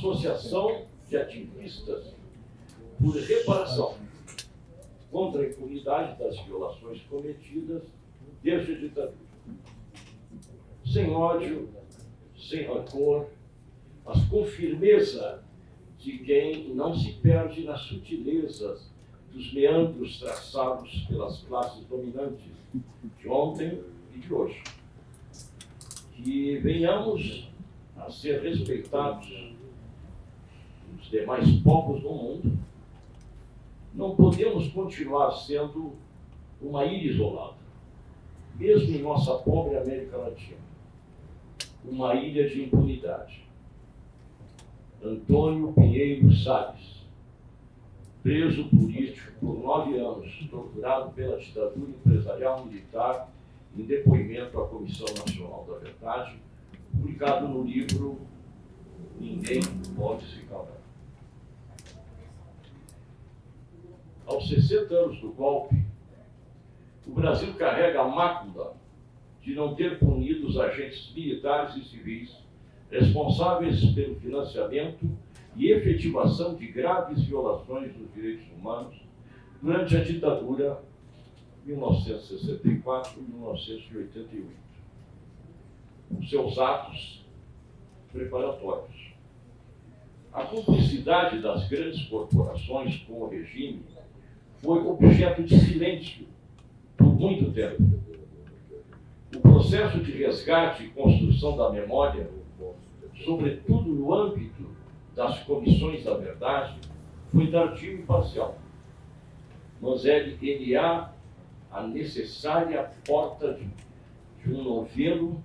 associação de ativistas por reparação contra a impunidade das violações cometidas desde a ditadura. Sem ódio, sem rancor, mas com firmeza de quem não se perde nas sutilezas dos meandros traçados pelas classes dominantes de ontem e de hoje. Que venhamos a ser respeitados dos demais povos do mundo. Não podemos continuar sendo uma ilha isolada, mesmo em nossa pobre América Latina, uma ilha de impunidade. Antônio Pinheiro Salles, preso político por 9 anos, torturado pela ditadura empresarial militar, em depoimento à Comissão Nacional da Verdade, publicado no livro Ninguém Pode Se Calar. Aos 60 anos do golpe, o Brasil carrega a mácula de não ter punido os agentes militares e civis responsáveis pelo financiamento e efetivação de graves violações dos direitos humanos durante a ditadura 1964-1988. Os seus atos preparatórios. A cumplicidade das grandes corporações com o regime foi objeto de silêncio por muito tempo. O processo de resgate e construção da memória, sobretudo no âmbito das comissões da verdade, foi tardio e parcial. Mas ele há a necessária ponta de um novelo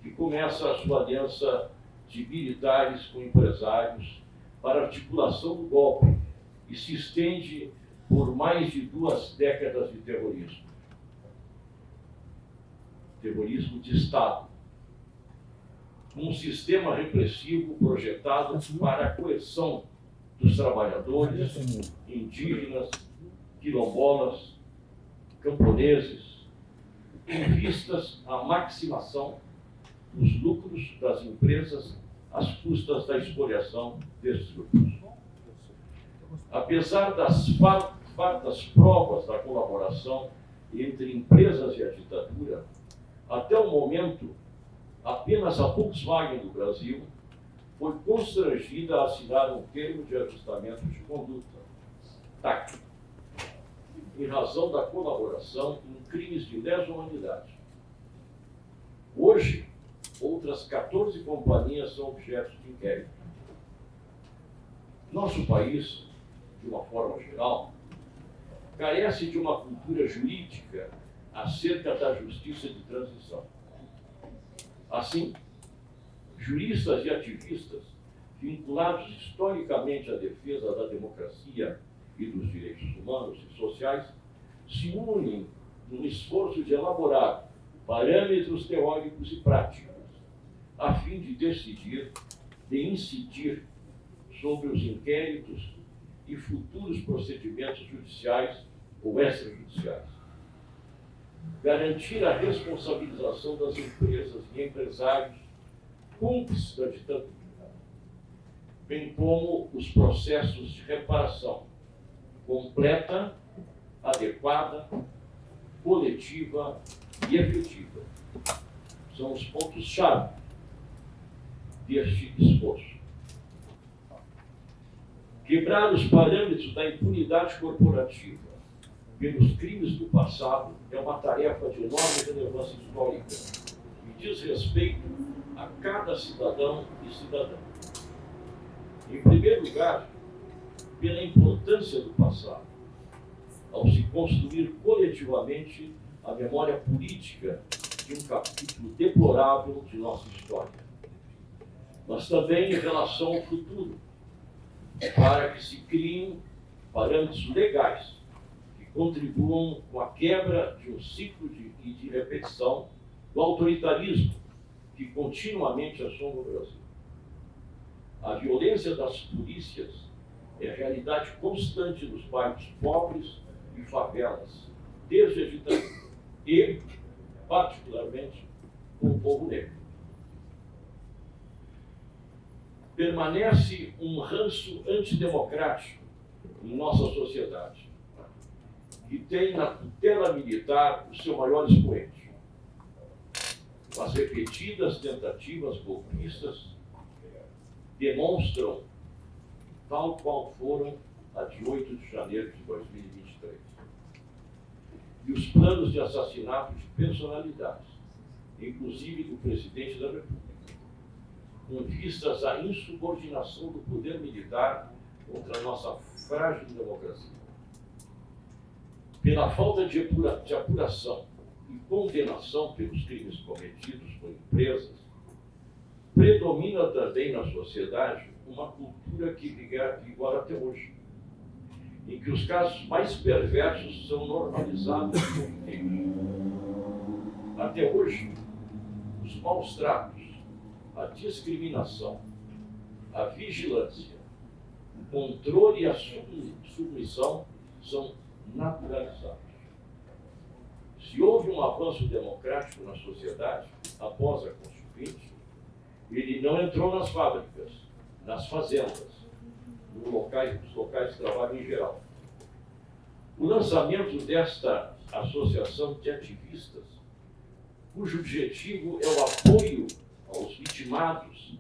que começa a sua aliança de militares com empresários para a articulação do golpe e se estende por mais de 2 décadas de terrorismo. Terrorismo de Estado. Um sistema repressivo projetado para a coerção dos trabalhadores, indígenas, quilombolas, camponeses, em vistas à maximação dos lucros das empresas às custas da expoliação desses grupos. Apesar das fartas provas da colaboração entre empresas e a ditadura, até o momento, apenas a Volkswagen do Brasil foi constrangida a assinar um termo de ajustamento de conduta, TAC, em razão da colaboração em crimes de lesa humanidade. Hoje, outras 14 companhias são objeto de inquérito. Nosso país, de uma forma geral, carece de uma cultura jurídica acerca da justiça de transição. Assim, juristas e ativistas, vinculados historicamente à defesa da democracia e dos direitos humanos e sociais, se unem num esforço de elaborar parâmetros teóricos e práticos, a fim de decidir, de incidir sobre os inquéritos e futuros procedimentos judiciais ou extrajudiciais. Garantir a responsabilização das empresas e empresários cúmplices da ditadura, bem como os processos de reparação completa, adequada, coletiva e efetiva. São os pontos-chave deste esforço. Quebrar os parâmetros da impunidade corporativa pelos crimes do passado é uma tarefa de enorme relevância histórica e diz respeito a cada cidadão e cidadã. Em primeiro lugar, pela importância do passado, ao se construir coletivamente a memória política de um capítulo deplorável de nossa história, mas também em relação ao futuro, para que se criem parâmetros legais que contribuam com a quebra de um ciclo de repetição do autoritarismo que continuamente assombra o Brasil. A violência das polícias é a realidade constante dos bairros pobres e favelas, desde a ditadura, e, particularmente, com o povo negro. permanece um ranço antidemocrático em nossa sociedade, que tem na tutela militar o seu maior expoente. As repetidas tentativas golpistas demonstram tal qual foram a de 8 de janeiro de 2023. E os planos de assassinato de personalidades, inclusive do presidente da República, com vistas à insubordinação do poder militar contra a nossa frágil democracia. Pela falta de apuração e condenação pelos crimes cometidos por empresas, predomina também na sociedade uma cultura que vigora até hoje, em que os casos mais perversos são normalizados e corriqueiros. Até hoje, os maus tratos, a discriminação, a vigilância, o controle e a submissão são naturalizados. Se houve um avanço democrático na sociedade após a Constituinte, ele não entrou nas fábricas, nas fazendas, nos locais de trabalho em geral. O lançamento desta associação de ativistas, cujo objetivo é o apoio aos vitimados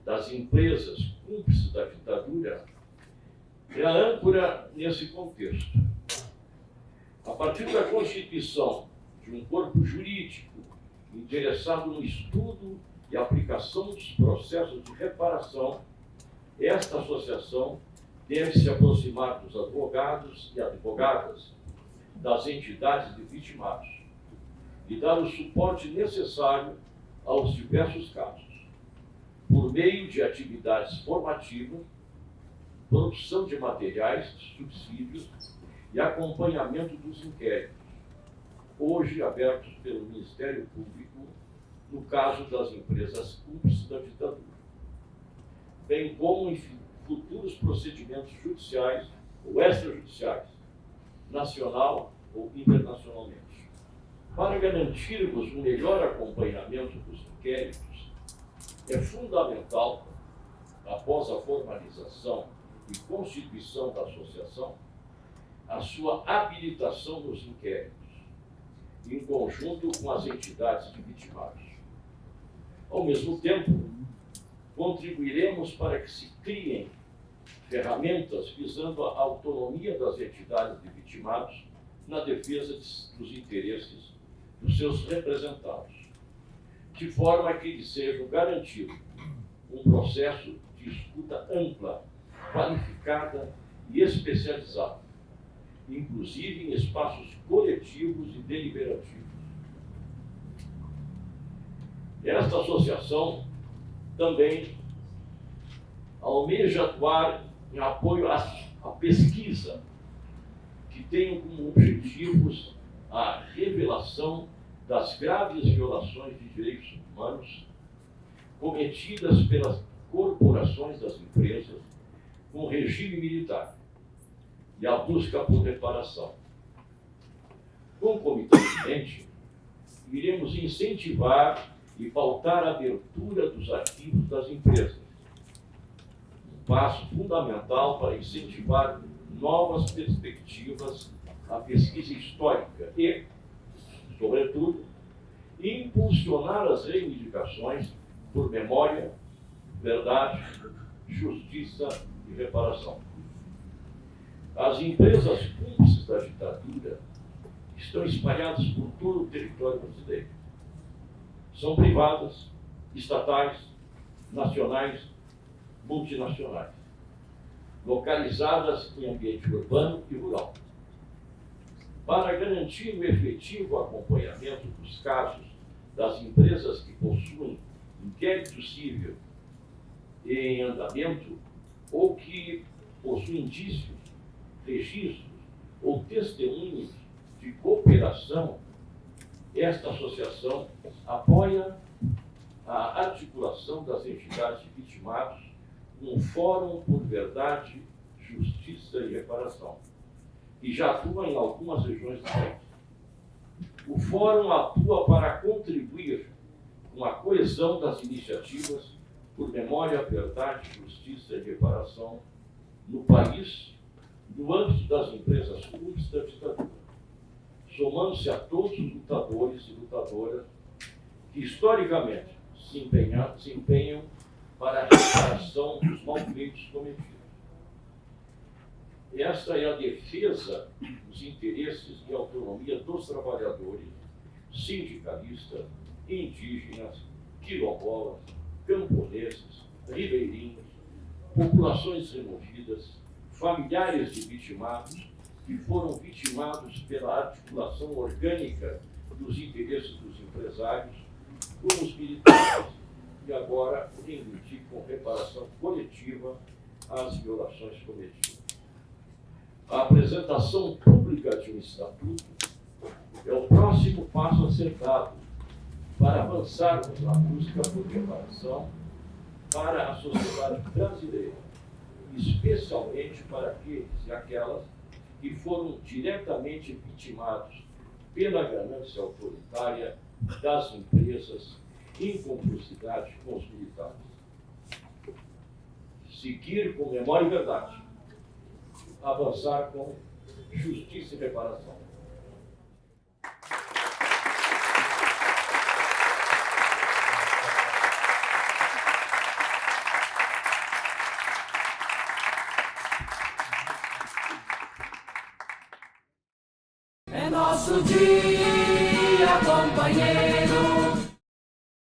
das empresas cúmplices da ditadura, é a âncora nesse contexto. A partir da constituição de um corpo jurídico interessado no estudo e aplicação dos processos de reparação, esta associação deve se aproximar dos advogados e advogadas, das entidades de vitimados, e dar o suporte necessário aos diversos casos, por meio de atividades formativas, produção de materiais, subsídios e acompanhamento dos inquéritos, hoje abertos pelo Ministério Público no caso das empresas cúmplices da ditadura, bem como em futuros procedimentos judiciais ou extrajudiciais, nacional ou internacionalmente. Para garantirmos um melhor acompanhamento dos inquéritos, é fundamental, após a formalização e constituição da associação, a sua habilitação nos inquéritos, em conjunto com as entidades de vitimados. Ao mesmo tempo, contribuiremos para que se criem ferramentas visando a autonomia das entidades de vitimados na defesa dos interesses dos seus representados, de forma que lhes seja garantido um processo de escuta ampla, qualificada e especializada, inclusive em espaços coletivos e deliberativos. Esta associação também almeja atuar em apoio à pesquisa, que tem como objetivos a revelação das graves violações de direitos humanos cometidas pelas corporações das empresas com regime militar e a busca por reparação. Concomitantemente, iremos incentivar e pautar a abertura dos arquivos das empresas, um passo fundamental para incentivar novas perspectivas à pesquisa histórica e, sobretudo, impulsionar as reivindicações por memória, verdade, justiça e reparação. As empresas cúmplices da ditadura estão espalhadas por todo o território brasileiro. São privadas, estatais, nacionais, multinacionais, localizadas em ambiente urbano e rural. Para garantir o efetivo acompanhamento dos casos das empresas que possuem inquérito civil em andamento ou que possuem indícios, registros ou testemunhos de cooperação, esta associação apoia a articulação das entidades de vitimados com um Fórum por Verdade, Justiça e Reparação, que já atua em algumas regiões do país. O Fórum atua para contribuir com a coesão das iniciativas por memória, verdade, justiça e reparação no país, no âmbito das empresas públicas da ditadura, somando-se a todos os lutadores e lutadoras que historicamente se empenham para a reparação dos malfeitos cometidos. Esta é a defesa dos interesses e autonomia dos trabalhadores, sindicalistas, indígenas, quilombolas, camponeses, ribeirinhos, populações removidas, familiares de vitimados que foram vitimados pela articulação orgânica dos interesses dos empresários com os militares e agora reivindicam reparação coletiva às violações cometidas. A apresentação pública de um estatuto é o próximo passo a ser dado para avançarmos na busca por reparação para a sociedade brasileira, especialmente para aqueles e aquelas que foram diretamente vitimados pela ganância autoritária das empresas em cumplicidade com os militares. Seguir com memória e verdade. Avançar com justiça e reparação. É nosso dia, companheiro.